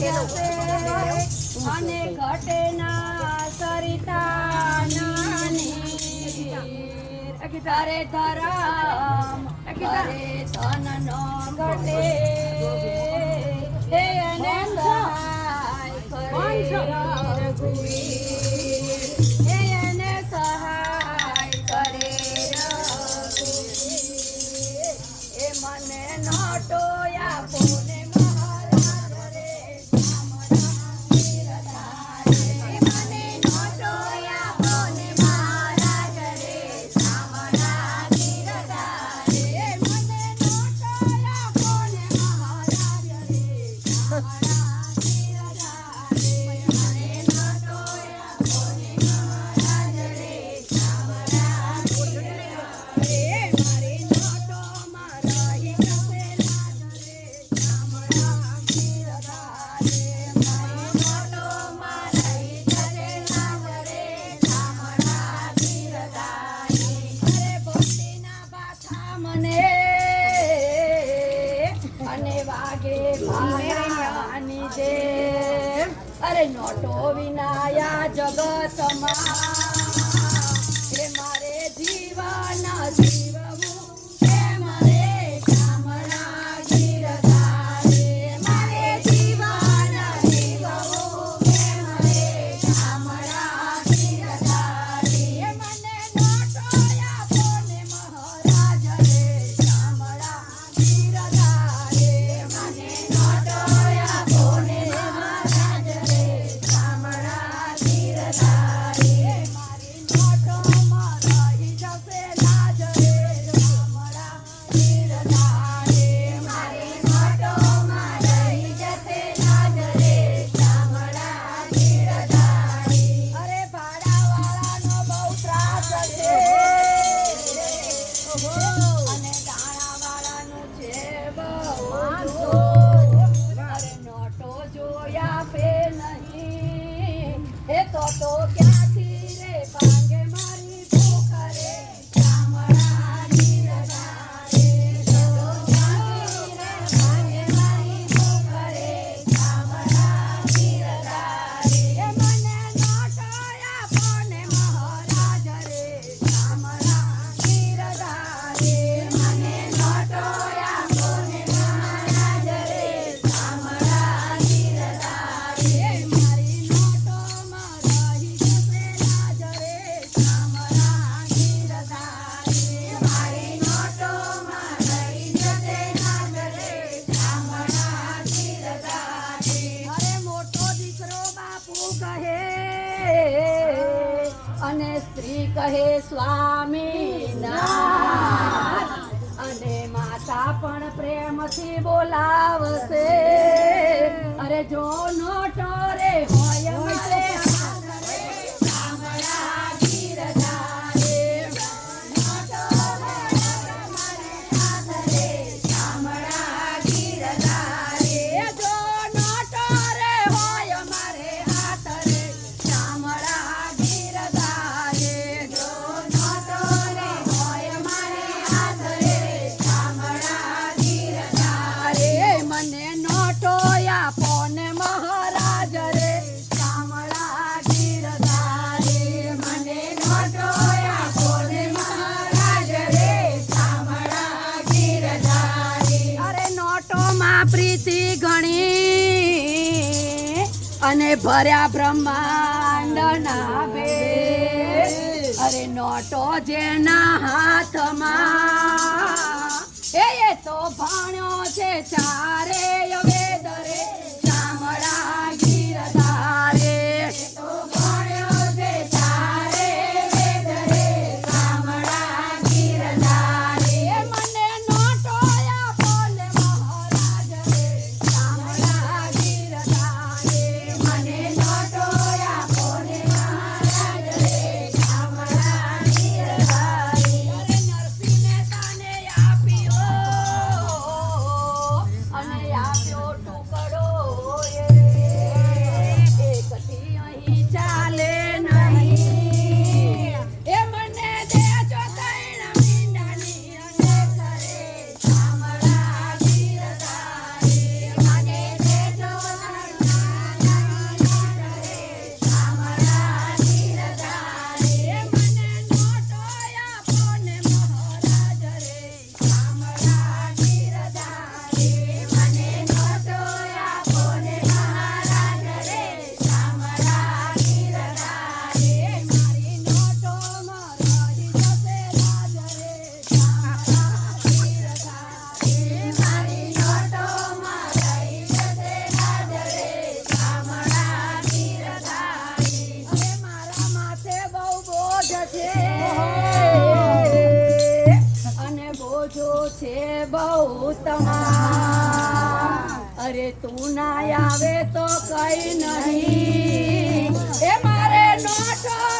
અને ઘટના સરિતા નાની તારે ધરમ કરે ધન નો ઘટે હે અને સહાય કરે રઘુવીર હે અને સહાય કરે રઘુવીર એ મને નોટો આપો ને અરે નોટો વિનાયા જગતમાં હે મારે જીવન જીવવું હે મારે શામળા ગીરધારે મારે જીવન જીવવું હે મારે શામળા ગીરધારે મને નોટો આપો ને મહારાજ રે શામળા ગીરધારે મને નોટો આપો ને તો ક્યાંથી રે પાંગે મારી ભૂખ રે શામળા ગીરધારે તો ક્યાંથી રે પાંગે મારી ભૂખ રે શામળા ગીરધારે મને નોટો આપો ને મહારાજ રે શામળા ગીરધારે મને નોટો આપો ને મહારાજ રે શામળા ગીરધારે મારી નોટો અને સ્ત્રી કહે સ્વામીનાથ અને માતા પણ પ્રેમથી બોલાવશે અરે જો નોટો રે હોય મારે શામળા ગીરધારે નોટો મારે હાથ રે શામળા ગીરધારે જો નોટો રે હોય મારે હાથ રે શામળા પ્રીતિ ઘણી અને ભર્યા બ્રહ્માંડ ના ભેદ અરે નોટો જેના હાથમાં એ તો ભણ્યો છે ચારે વેદ રે શામળા ગીરધારે તો ભણ્યો છે ચારે વેદ રે શામળા ગીરધારે મને નોટો આપો ને મહારાજ રે શામળા ગીરધારે મને નોટો આપો ને મહારાજ રે શામળા ગીરધારે અરે નરસિંહ મહેતાને આપ્યો અને આપ્યો તું ના આવે તો કઈ નહીં એ મારે નોટો